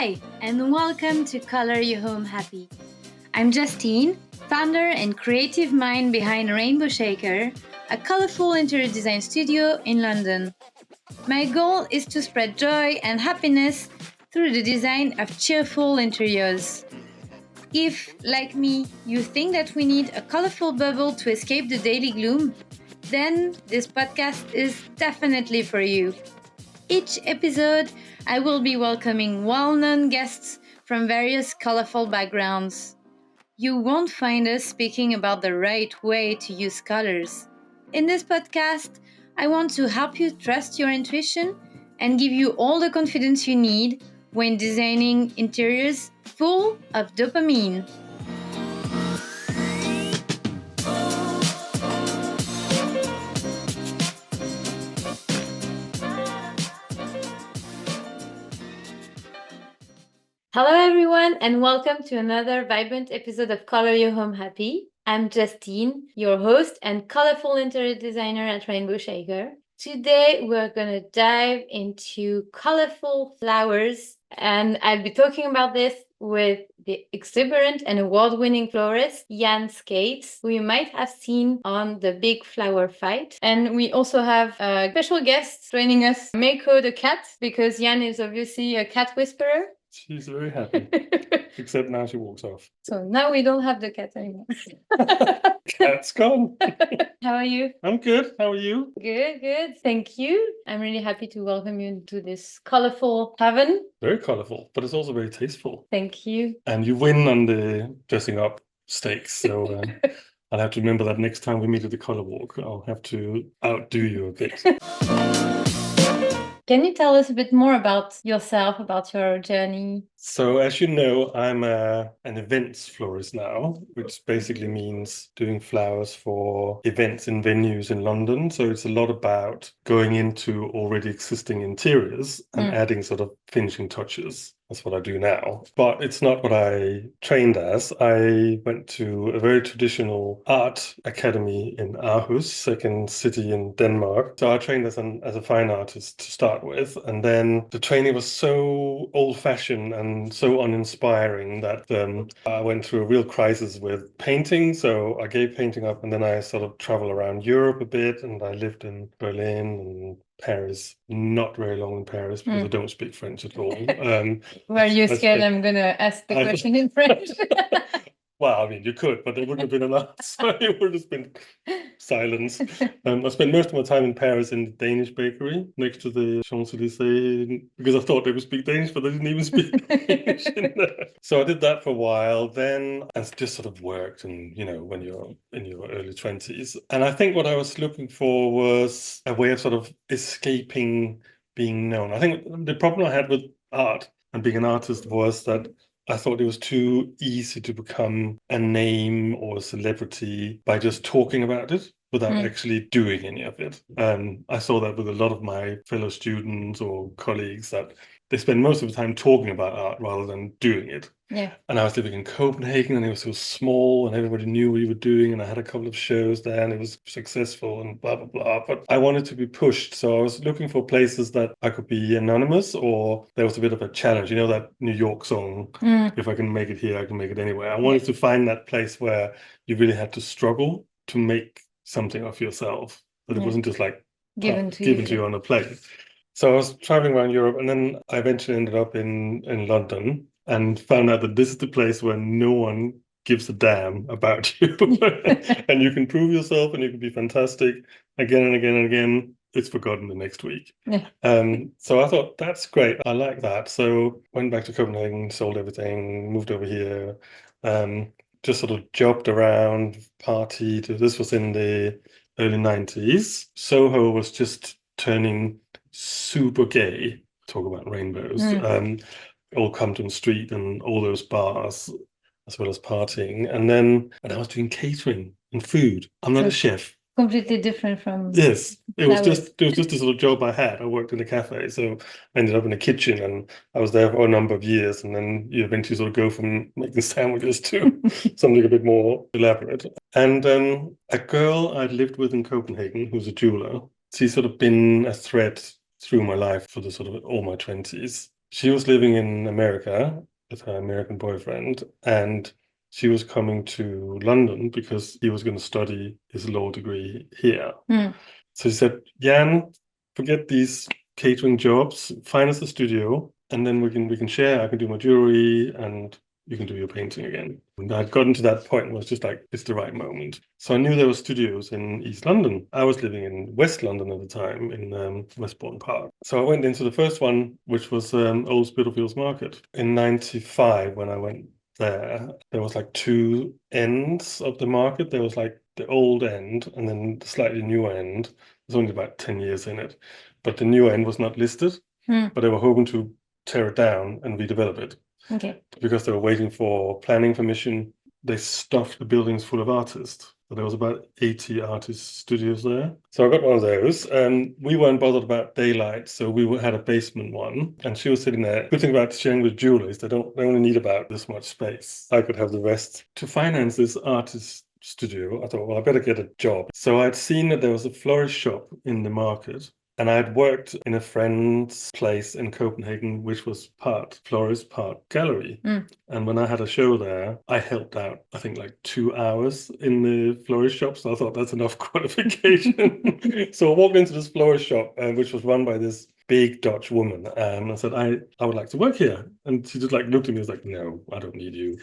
Hi, and welcome to Color Your Home Happy. I'm Justine, founder and creative mind behind Rainbow Shaker, a colorful interior design studio in London. My goal is to spread joy and happiness through the design of cheerful interiors. If, like me, you think that we need a colorful bubble to escape the daily gloom, then this podcast is definitely for you. Each episode, I will be welcoming well-known guests from various colorful backgrounds. You won't find us speaking about the right way to use colors. In this podcast, I want to help you trust your intuition and give you all the confidence you need when designing interiors full of dopamine. Hello everyone and welcome to another vibrant episode of Color Your Home Happy. I'm Justine, your host and colorful interior designer at Rainbow Shaker. Today we're going to dive into colorful flowers, and I'll be talking about this with the exuberant and award-winning florist Jan Skates, who you might have seen on the Big Flower Fight. And we also have a special guest joining us, Meiko the cat, because Jan is obviously a cat whisperer. She's very happy, except now she walks off. So now we don't have the cat anymore. Cat's gone. How are you? I'm good. How are you? Good. Thank you. I'm really happy to welcome you into this colorful heaven. Very colourful, but it's also very tasteful. Thank you. And you win on the dressing up stakes, so I'll have to remember that next time we meet at the colour walk. I'll have to outdo you a bit. Can you tell us a bit more about yourself, about your journey? So, as you know, I'm an events florist now, which basically means doing flowers for events in venues in London. So it's a lot about going into already existing interiors and adding sort of finishing touches. That's what I do now. But it's not what I trained as. I went to a very traditional art academy in Aarhus, second city in Denmark. So I trained as a fine artist to start with. And then the training was so old-fashioned and so uninspiring that I went through a real crisis with painting. So I gave painting up, and then I sort of traveled around Europe a bit, and I lived in Berlin and Paris. Not very long in Paris because I don't speak French at all. Were you scared I'm going to ask the question in French? Well, I mean, you could, but there wouldn't have been enough. So it would have been silence. I spent most of my time in Paris in the Danish bakery next to the Champs-Élysées because I thought they would speak Danish, but they didn't even speak Danish in there. So I did that for a while. Then I just sort of worked, and when you're in your early 20s. And I think what I was looking for was a way of sort of escaping being known. I think the problem I had with art and being an artist was that I thought it was too easy to become a name or a celebrity by just talking about it without actually doing any of it. I saw that with a lot of my fellow students or colleagues, that they spend most of the time talking about art rather than doing it. Yeah. And I was living in Copenhagen, and it was so small, and everybody knew what you were doing, and I had a couple of shows there, and it was successful, and blah, blah, blah. But I wanted to be pushed, so I was looking for places that I could be anonymous, or there was a bit of a challenge. You know that New York song, if I can make it here, I can make it anywhere. I wanted to find that place where you really had to struggle to make something of yourself, that it wasn't just like given to you on a plate. So I was traveling around Europe, and then I eventually ended up in London, and found out that this is the place where no one gives a damn about you. And you can prove yourself, and you can be fantastic again and again and again. It's forgotten the next week. Yeah. So I thought, that's great. I like that. So went back to Copenhagen, sold everything, moved over here, just sort of jobbed around, partied. This was in the early 90s. Soho was just turning super gay. Talk about rainbows. Old Compton Street and all those bars, as well as partying. And I was doing catering and food. I'm not a chef. Completely different from... Yes, it was just a sort of job I had. I worked in a cafe, so I ended up in a kitchen, and I was there for a number of years. And then you eventually sort of go from making sandwiches to something a bit more elaborate. And a girl I'd lived with in Copenhagen, who's a jeweler, she's sort of been a thread through my life for the sort of all my 20s. she was living in America with her American boyfriend, and she was coming to London because he was going to study his law degree here. So she said, Jan, forget these catering jobs, find us a studio, and then we can share. I can do my jewelry and you can do your painting again. And I'd gotten to that point and was just like, it's the right moment. So I knew there were studios in East London. I was living in West London at the time in Westbourne Park. So I went into the first one, which was Old Spitalfields Market. In 95, when I went there was like two ends of the market. There was like the old end and then the slightly new end. There's only about 10 years in it. But the new end was not listed, but they were hoping to tear it down and redevelop it. Okay. Because they were waiting for planning permission, they stuffed the buildings full of artists. So there was about 80 artist studios there. So I got one of those. We weren't bothered about daylight, so we had a basement one. And she was sitting there. Good thing about sharing with jewelers, they only need about this much space. I could have the rest. To finance this artist studio, I thought, well, I better get a job. So I'd seen that there was a florist shop in the market. And I'd worked in a friend's place in Copenhagen, which was part florist, part gallery. And when I had a show there, I helped out, I think, like 2 hours in the florist shop. So I thought that's enough qualification. So I walked into this florist shop, which was run by this big Dutch woman, and I said, I would like to work here. And she just like looked at me and was like, no, I don't need you.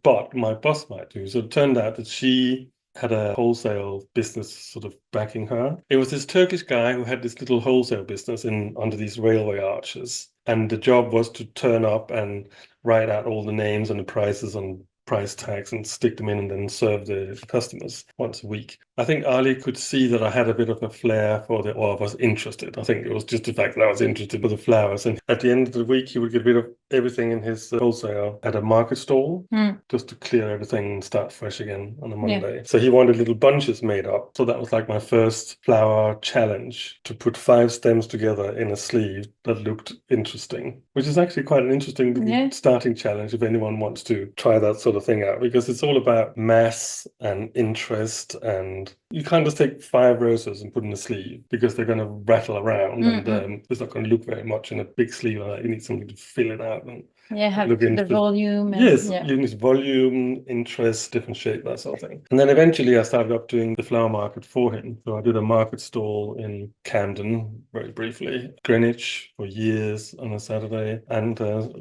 But my boss might do. So it turned out that she had a wholesale business sort of backing her. It was this Turkish guy who had this little wholesale business under these railway arches. And the job was to turn up and write out all the names and the prices and price tags and stick them in and then serve the customers once a week. I think Ali could see that I had a bit of a flair for or I was interested. I think it was just the fact that I was interested for the flowers. And at the end of the week, he would get rid of everything in his wholesale at a market stall just to clear everything and start fresh again on a Monday. So he wanted little bunches made up. So that was like my first flower challenge, to put 5 stems together in a sleeve that looked interesting, which is actually quite an interesting starting challenge if anyone wants to try that sort of thing out, because it's all about mass and interest, and you can't just take 5 roses and put in a sleeve because they're going to rattle around and it's not going to look very much in a big sleeve like that. You need something to fill it out and have look into the volume. Yes, you need volume, interest, different shape, that sort of thing. And then eventually I started up doing the flower market for him. So I did a market stall in Camden, very briefly, Greenwich for years on a Saturday, and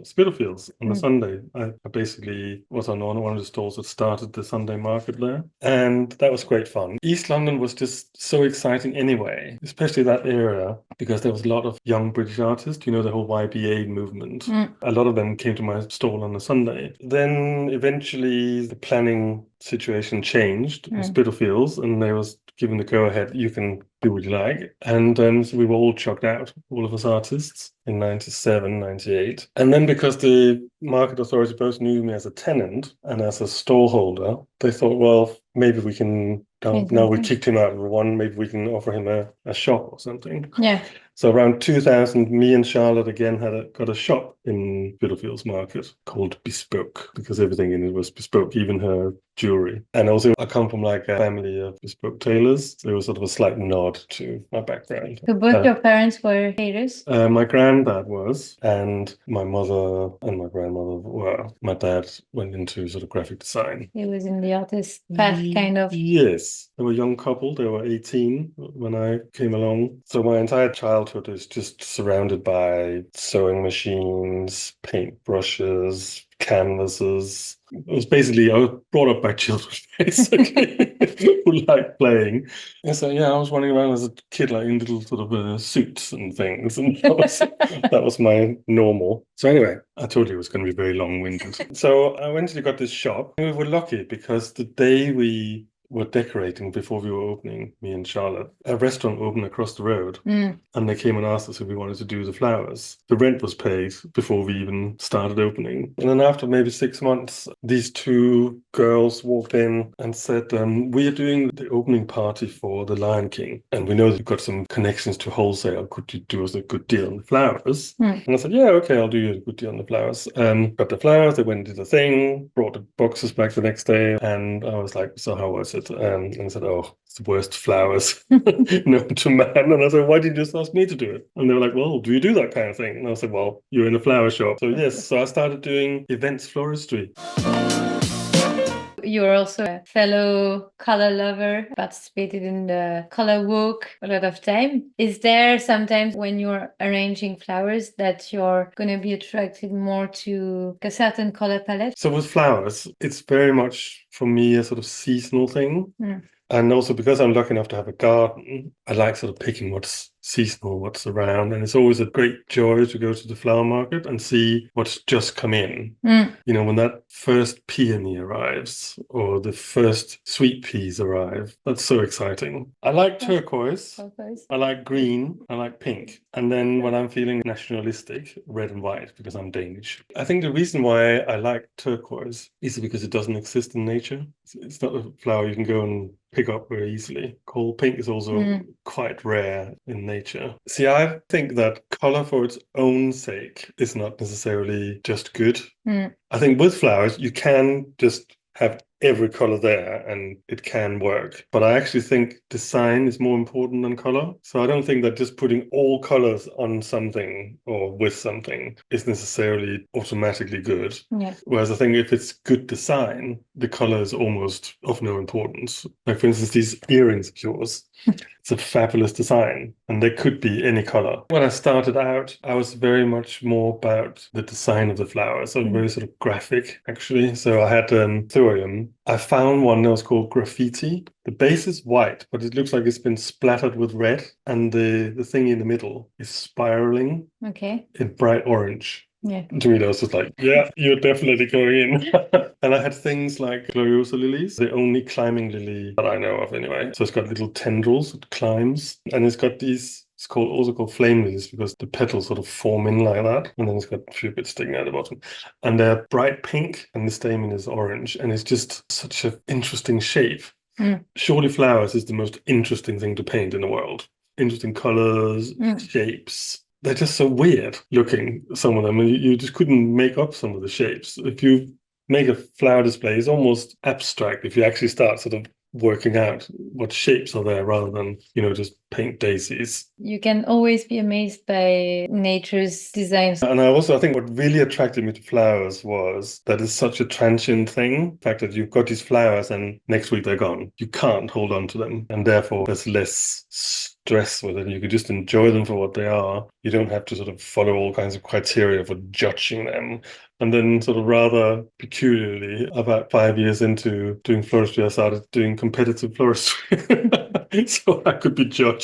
Spitalfields on a Sunday. I basically was on one of the stalls that started the Sunday market there. And that was great fun. East London was just so exciting anyway, especially that area, because there was a lot of young British artists, the whole YBA movement. A lot of them came to my stall on a Sunday. Then eventually the planning situation changed in Spitalfields, and they was given the go-ahead, you can do what you like. And so we were all chucked out, all of us artists, in 97, 98. And then because the market authority both knew me as a tenant and as a stall holder, they thought, well, maybe we can, now we kicked him out of one, maybe we can offer him a shop or something. So around 2000, me and Charlotte again got a shop in Spitalfields Market called Bespoke, because everything in it was bespoke, even her jewelry. And also I come from like a family of bespoke tailors. So it was sort of a slight nod to my background. So both your parents were tailors? My granddad was, and my mother and my grandmother were. My dad went into sort of graphic design. He was in the artist path, kind of. Yes. They were a young couple. They were 18 when I came along. So my entire childhood is just surrounded by sewing machines, paint brushes, canvases. It was basically, I was brought up by children, basically, who liked playing. And so, I was running around as a kid, like in little sort of suits and things. And that was my normal. So anyway, I told you it was going to be very long-winded. So I eventually got this shop. And we were lucky because the day we were decorating before we were opening, me and Charlotte, a restaurant opened across the road, and they came and asked us if we wanted to do the flowers. The rent was paid before we even started opening. And then after maybe 6 months, these 2 girls walked in and said, we are doing the opening party for the Lion King, and we know that you've got some connections to wholesale. Could you do us a good deal on the flowers? And I said, yeah, okay, I'll do you a good deal on the flowers. Got the flowers, they went and did the thing, brought the boxes back the next day, and I was like, so how was it? it. And I said, oh, it's the worst flowers known to man. And I said, why did you just ask me to do it? And they were like, well, do you do that kind of thing? And I said, well, you're in a flower shop. So yes, so I started doing events floristry. You're also a fellow color lover, participated in the color walk a lot of time. Is there sometimes when you're arranging flowers that you're going to be attracted more to a certain color palette? So with flowers, it's very much for me a sort of seasonal thing. Mm. And also because I'm lucky enough to have a garden, I like sort of picking what's seasonal, what's around. And it's always a great joy to go to the flower market and see what's just come in. Mm. You know, when that first peony arrives or the first sweet peas arrive, that's so exciting. I like turquoise. I like green, I like pink. And then when I'm feeling nationalistic, red and white, because I'm Danish. I think the reason why I like turquoise is because it doesn't exist in nature. It's not a flower you can go and pick up very easily. Coral pink is also quite rare in nature. See, I think that color for its own sake is not necessarily just good. I think with flowers, you can just have every color there and it can work. But I actually think design is more important than color. So I don't think that just putting all colors on something or with something is necessarily automatically good. Yeah. Whereas I think if it's good design, the color is almost of no importance. Like for instance, these earrings of yours. It's a fabulous design and they could be any color. When I started out, I was very much more about the design of the flowers. So very sort of graphic, actually. So I had thorium. I found one that was called graffiti. The base is white, but it looks like it's been splattered with red. And the thing in the middle is spiraling in bright orange. Yeah. To me, that was just like, yeah, you're definitely going in. And I had things like Gloriosa lilies, the only climbing lily that I know of anyway. So it's got little tendrils, it climbs, and it's got these, it's also called flame lilies because the petals sort of form in like that. And then it's got a few bits sticking out of the bottom. And they're bright pink and the stamen is orange. And it's just such an interesting shape. Surely flowers is the most interesting thing to paint in the world. Interesting colors, shapes. They're just so weird looking, some of them. And you just couldn't make up some of the shapes. If you make a flower display, it's almost abstract if you actually start sort of working out what shapes are there rather than, just paint daisies. You can always be amazed by nature's designs. And I think what really attracted me to flowers was that it's such a transient thing. The fact that you've got these flowers and next week they're gone. You can't hold on to them. And therefore there's less stress with it. You could just enjoy them for what they are. You don't have to sort of follow all kinds of criteria for judging them. And then sort of rather peculiarly, about 5 years into doing floristry, I started doing competitive floristry. So I could be judged.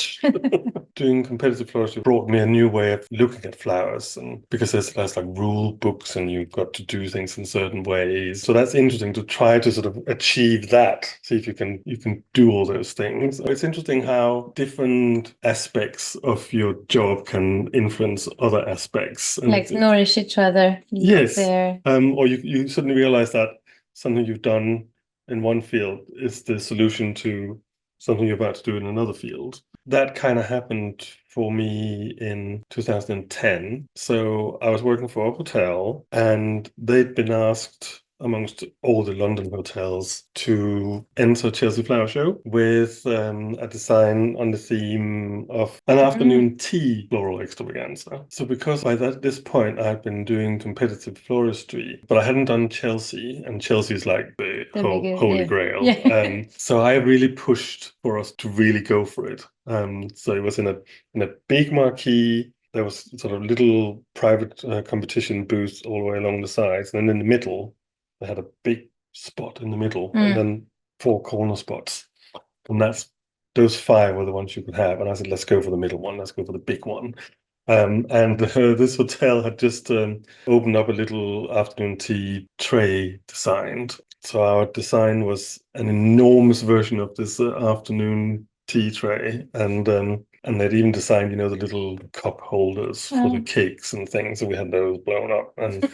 Doing competitive floristry brought me a new way of looking at flowers, and because there's like rule books and you've got to do things in certain ways. So that's interesting to try to sort of achieve that. See if you can do all those things. It's interesting how different aspects of your job can influence other aspects. And like nourish each other. Yes. Or you suddenly realize that something you've done in one field is the solution to something you're about to do in another field. That kind of happened for me in 2010. So I was working for a hotel and they'd been asked amongst all the London hotels to enter Chelsea Flower Show with a design on the theme of an afternoon tea floral extravaganza. So because by this point I had been doing competitive floristry, but I hadn't done Chelsea, and Chelsea is like the holy grail. Yeah. So I really pushed for us to really go for it. So it was in a big marquee. There was sort of little private competition booths all the way along the sides, and then in the middle they had a big spot in the middle, and then 4 corner spots. And those 5 were the ones you could have. And I said, let's go for the middle one. Let's go for the big one. And this hotel had just opened up a little afternoon tea tray designed. So our design was an enormous version of this afternoon tea tray. And they'd even designed, the little cup holders for the cakes and things. So we had those blown up and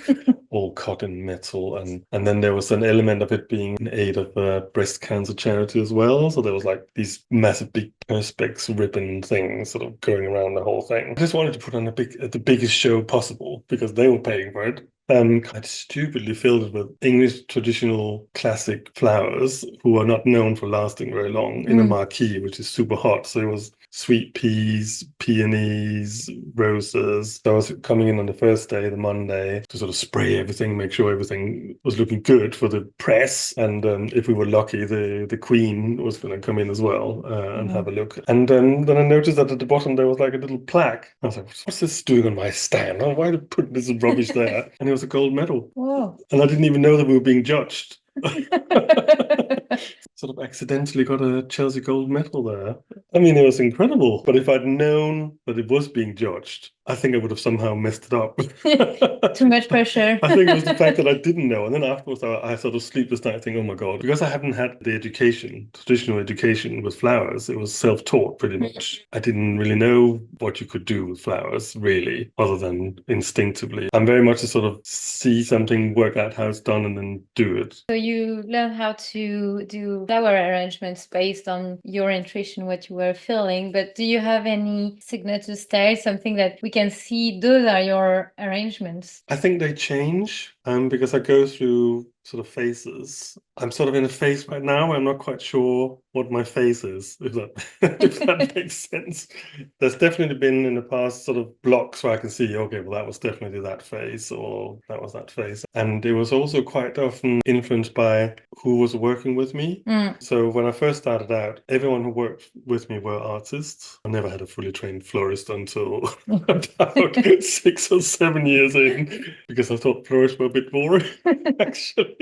all cut in metal. And then there was an element of it being in aid of breast cancer charity as well. So there was like these massive big perspex ribbon things sort of going around the whole thing. I just wanted to put on the biggest show possible because they were paying for it. Kind of stupidly filled it with English traditional classic flowers who are not known for lasting very long in a marquee, which is super hot. So it was sweet peas, peonies, roses. So I was coming in on the first day, the Monday, to sort of spray everything, make sure everything was looking good for the press. And if we were lucky, the Queen was going to come in as well and have a look. And then I noticed that at the bottom there was like a little plaque. I was like, what's this doing on my stand? Why did I put this rubbish there? And it was a gold medal. Whoa. And I didn't even know that we were being judged. Sort of accidentally got a Chelsea gold medal there. I mean, it was incredible. But if I'd known that it was being judged, I think I would have somehow messed it up. Too much pressure. I think it was the fact that I didn't know. And then afterwards, I sort of sleepless night thinking, oh my God, because I haven't had the education, traditional education with flowers, it was self-taught pretty much. I didn't really know what you could do with flowers, really, other than instinctively. I'm very much a sort of see something, work out how it's done, and then do it. So you learn how to do flower arrangements based on your intuition, what you were feeling. But do you have any signature style, something that we can see those are your arrangements? I think they change because I go through sort of phases. I'm sort of in a phase right now where I'm not quite sure what my phase is, if that makes sense. There's definitely been in the past sort of blocks where I can see, okay, well, that was definitely that phase or that was that phase. And it was also quite often influenced by who was working with me. So when I first started out, everyone who worked with me were artists. I never had a fully trained florist until about 6 or 7 years in, because I thought florists were a bit boring, actually.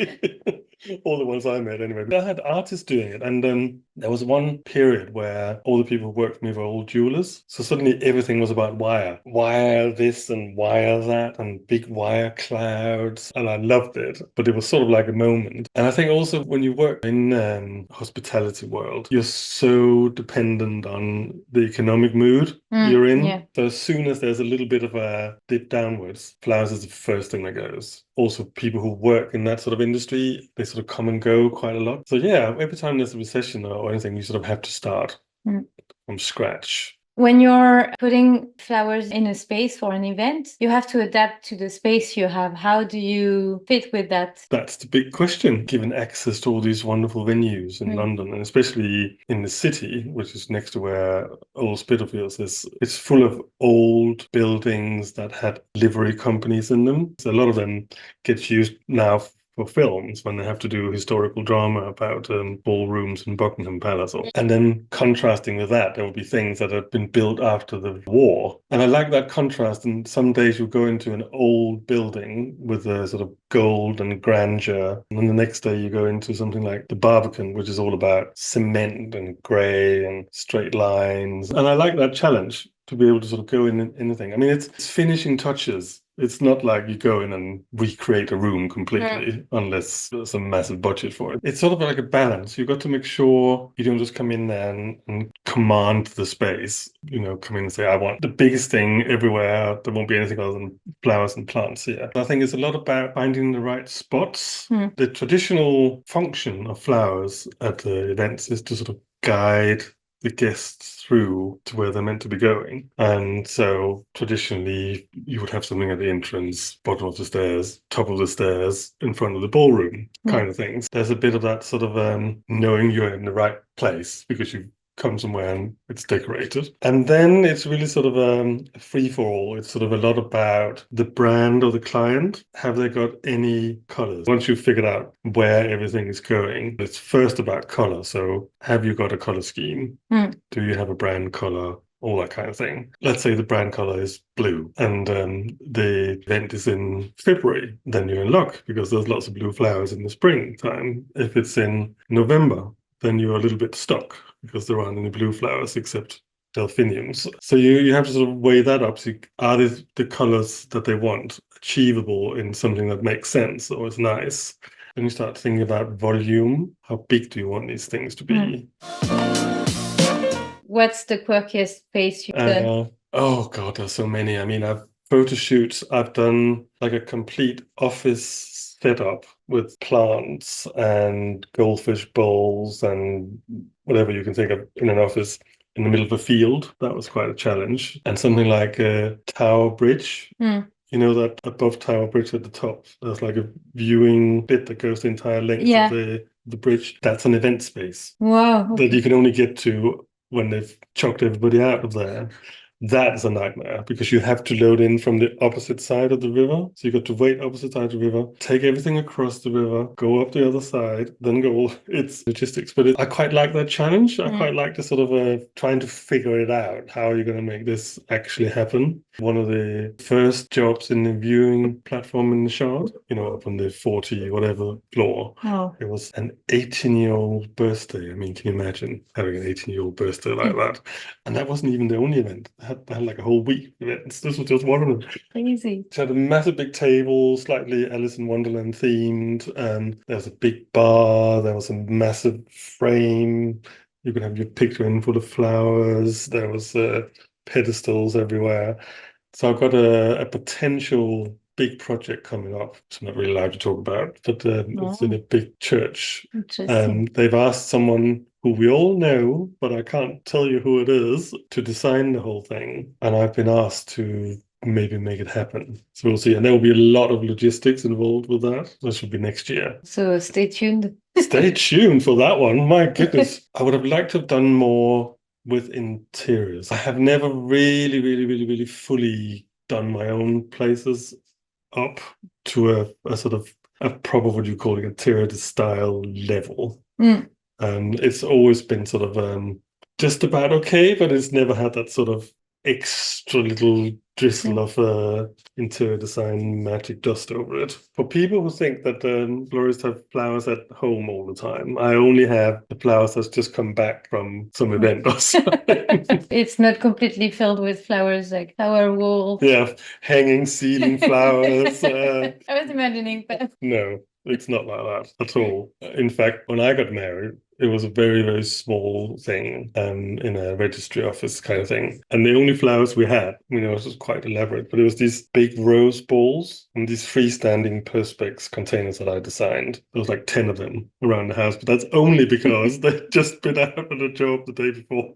All the ones I met anyway. But I had artists doing it. And there was one period where all the people who worked with me were all jewelers. So suddenly everything was about wire. Wire this and wire that and big wire clouds. And I loved it. But it was sort of like a moment. And I think also when you work in hospitality world, you're so dependent on the economic mood you're in. Yeah. So as soon as there's a little bit of a dip downwards, flowers is the first thing that goes. Also, people who work in that sort of industry, they sort of come and go quite a lot. So yeah, every time there's a recession or anything, you sort of have to start from scratch. When you're putting flowers in a space for an event, you have to adapt to the space you have. How do you fit with that? That's the big question, given access to all these wonderful venues in London, and especially in the city, which is next to where old Spitalfields is. It's full of old buildings that had livery companies in them. So a lot of them get used now for films when they have to do historical drama about ballrooms in Buckingham Palace. And then contrasting with that, there will be things that have been built after the war. And I like that contrast. And some days you'll go into an old building with a sort of gold and grandeur. And then the next day you go into something like the Barbican, which is all about cement and grey and straight lines. And I like that challenge to be able to sort of go in anything. I mean, it's finishing touches. It's not like you go in and recreate a room completely unless there's a massive budget for it. It's sort of like a balance. You've got to make sure you don't just come in there and command the space. You know, come in and say, I want the biggest thing everywhere. There won't be anything other than flowers and plants here. I think it's a lot about finding the right spots. The traditional function of flowers at the events is to sort of guide the guests through to where they're meant to be going. And so traditionally you would have something at the entrance, bottom of the stairs, top of the stairs, in front of the ballroom kind of things. There's a bit of that sort of knowing you're in the right place because you've come somewhere and it's decorated. And then it's really sort of a free-for-all. It's sort of a lot about the brand or the client. Have they got any colors? Once you've figured out where everything is going, it's first about color. So have you got a color scheme? Do you have a brand color? All that kind of thing. Let's say the brand color is blue and the event is in February, then you're in luck because there's lots of blue flowers in the springtime. If it's in November, then you're a little bit stuck because there aren't any blue flowers except delphiniums. So you have to sort of weigh that up. So are these the colors that they want achievable in something that makes sense or is nice? Then you start thinking about volume. How big do you want these things to be? What's the quirkiest space you've done? Oh God, there's so many. I mean, I've photo shoots. I've done like a complete office setup with plants and goldfish bowls and whatever you can think of in an office in the middle of a field. That was quite a challenge. And something like a Tower Bridge You know that above Tower Bridge at the top, there's like a viewing bit that goes the entire length Yeah. of the bridge. That's an event space Wow. that Okay. you can only get to when they've chucked everybody out of there. That is a nightmare because you have to load in from the opposite side of the river. So you got to wait opposite side of the river, take everything across the river, go up the other side, then go. It's logistics, but I quite like that challenge. I quite like the sort of trying to figure it out. How are you going to make this actually happen? One of the first jobs in the viewing platform in the Shard, you know, up on the 40 whatever floor. Oh. It was an 18-year-old birthday. I mean, can you imagine having an 18-year-old birthday like that? And that wasn't even the only event. They had like a whole week of events. This was just one of them. Crazy. It had a massive big table, slightly Alice in Wonderland themed. There was a big bar. There was a massive frame. You could have your picture in for the flowers. There was pedestals everywhere. So I've got a potential big project coming up, which I'm not really allowed to talk about, but it's in a big church. Interesting. They've asked someone who we all know, but I can't tell you who it is, to design the whole thing. And I've been asked to maybe make it happen. So we'll see. And there will be a lot of logistics involved with that. That should be next year. So stay tuned. Stay tuned for that one. My goodness. I would have liked to have done more with interiors. I have never really fully done my own places up to a sort of a proper, what you call it, interior style level. It's always been sort of just about okay, but it's never had that sort of extra little drizzle of interior design magic dust over it. For people who think that florists have flowers at home all the time, I only have the flowers that's just come back from some event or something. It's not completely filled with flowers, like flower walls. Yeah, hanging ceiling flowers. I was imagining that. No, it's not like that at all. In fact, when I got married, it was a very small thing in a registry office kind of thing. And the only flowers we had, you know, it was quite elaborate, but it was these big rose balls and these freestanding perspex containers that I designed. There was like 10 of them around the house, but that's only because they'd just been out on a job the day before.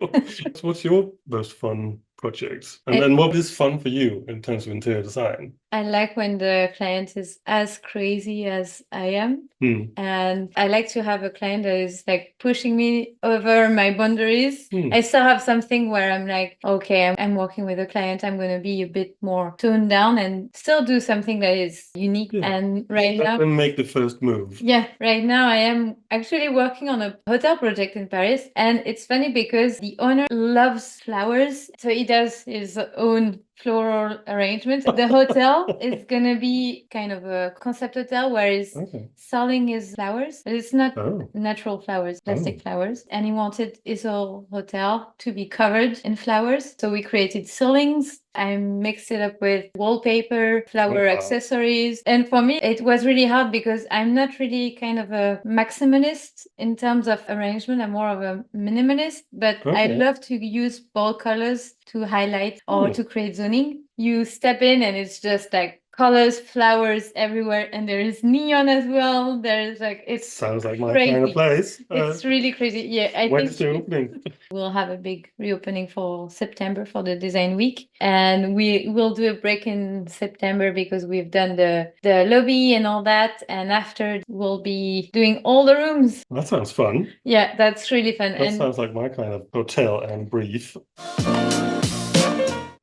So what's your most fun projects? And then what is fun for you in terms of interior design? I like when the client is as crazy as I am. And I like to have a client that is like pushing me over my boundaries. I still have something where I'm like, okay, I'm working with a client. I'm going to be a bit more toned down and still do something that is unique. And right now, make the first move. Yeah, right now I am actually working on a hotel project in Paris. And it's funny because the owner loves flowers. So he does his own floral arrangement. The hotel is gonna be kind of a concept hotel where he's selling his flowers, but it's not natural flowers, plastic flowers. And he wanted his whole hotel to be covered in flowers. So we created ceilings. I mixed it up with wallpaper, flower accessories. And for me, it was really hard because I'm not really kind of a maximalist in terms of arrangement. I'm more of a minimalist, but I love to use bold colors to highlight or to create zoning. You step in and it's just like colors, flowers everywhere, and there is neon as well. There's like, it sounds like my crazy. kind of place. It's really crazy. Yeah, I when think is the opening? We'll have a big reopening for September for the design week, and we will do a break in September because we've done the lobby and all that, and after we'll be doing all the rooms. That sounds fun. Yeah, that's really fun. That sounds like my kind of hotel and brief.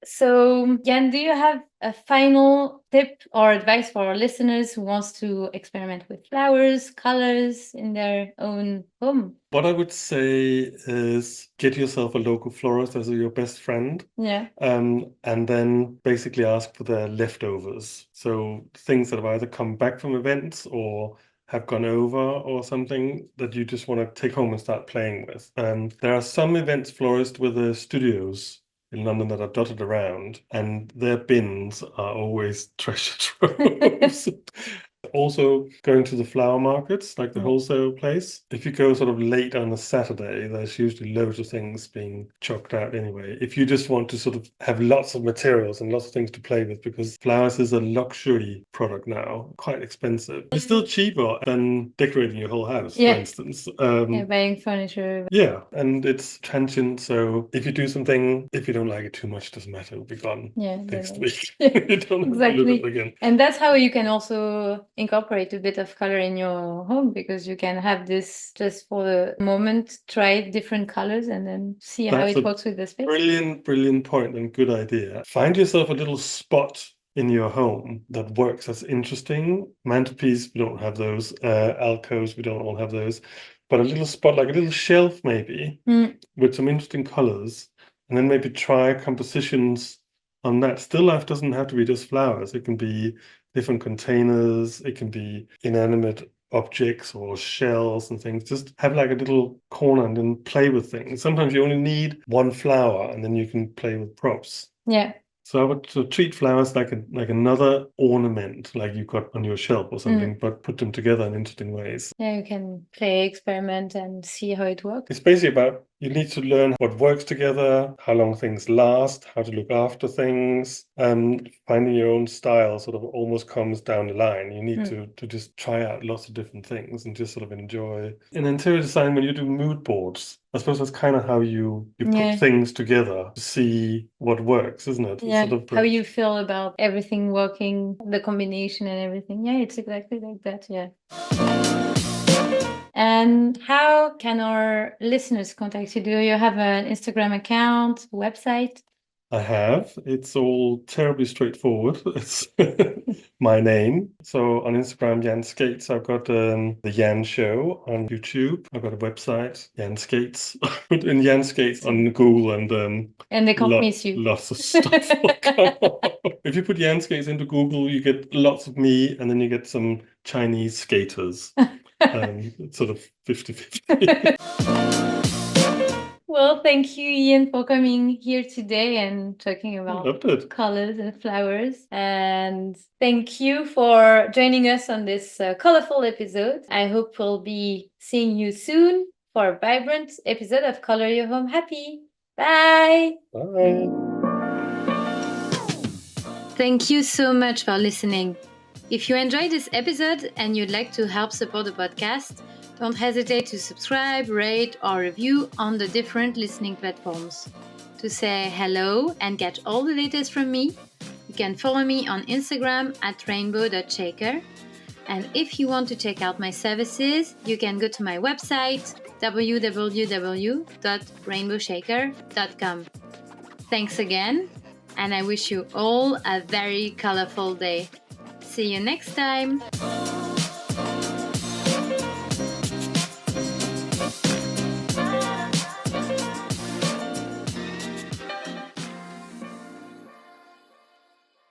So, Jan, do you have a final tip or advice for our listeners who wants to experiment with flowers, colors in their own home? What I would say is get yourself a local florist as your best friend. Yeah. And then basically ask for their leftovers. So things that have either come back from events or have gone over or something that you just want to take home and start playing with. There are some events florists with the studios in London that are dotted around, and their bins are always treasure troves. Also, going to the flower markets, like the wholesale place, if you go sort of late on a Saturday, there's usually loads of things being chucked out anyway. If you just want to sort of have lots of materials and lots of things to play with, because flowers is a luxury product now, quite expensive. It's still cheaper than decorating your whole house, for instance. Buying furniture. Yeah, and it's transient, so if you do something, if you don't like it too much, doesn't matter, it'll be gone next week. You don't have to look at it again. And that's how you can also incorporate a bit of color in your home, because you can have this just for the moment, try different colors and then see how it works with the space. Brilliant point and good idea. Find yourself a little spot in your home that works, that's interesting. Mantelpiece, we don't have those. Alcoves, we don't all have those. But a little spot, like a little shelf maybe, with some interesting colors, and then maybe try compositions on that. Still life doesn't have to be just flowers. It can be different containers, it can be inanimate objects or shells and things. Just have like a little corner and then play with things. Sometimes you only need one flower and then you can play with props. Yeah. So I would treat flowers like another ornament, like you've got on your shelf or something, but put them together in interesting ways. Yeah, you can play, experiment, and see how it works. It's basically about, you need to learn what works together, how long things last, how to look after things, and finding your own style sort of almost comes down the line. You need to just try out lots of different things and just sort of enjoy. In interior design, when you do mood boards, I suppose that's kind of how you put things together to see what works, isn't it? Yeah, sort of how you feel about everything working, the combination and everything. Yeah, it's exactly like that, yeah. And how can our listeners contact you? Do you have an Instagram account, website? I have. It's all terribly straightforward. It's my name. So on Instagram, Jan Skates. I've got the Jan Show on YouTube. I've got a website, Jan Skates. Put in Jan Skates on Google and they can't miss you. Lots of stuff will come up. If you put Jan Skates into Google, you get lots of me, and then you get some Chinese skaters. It's sort of 50-50. Well, thank you, Ian, for coming here today and talking about colors and flowers. And thank you for joining us on this colorful episode. I hope we'll be seeing you soon for a vibrant episode of Color Your Home Happy. Bye! Bye! Thank you so much for listening. If you enjoyed this episode and you'd like to help support the podcast, don't hesitate to subscribe, rate, or review on the different listening platforms. To say hello and get all the latest from me, you can follow me on Instagram at rainbow.shaker. And if you want to check out my services, you can go to my website, www.rainbowshaker.com. Thanks again, and I wish you all a very colorful day. See you next time!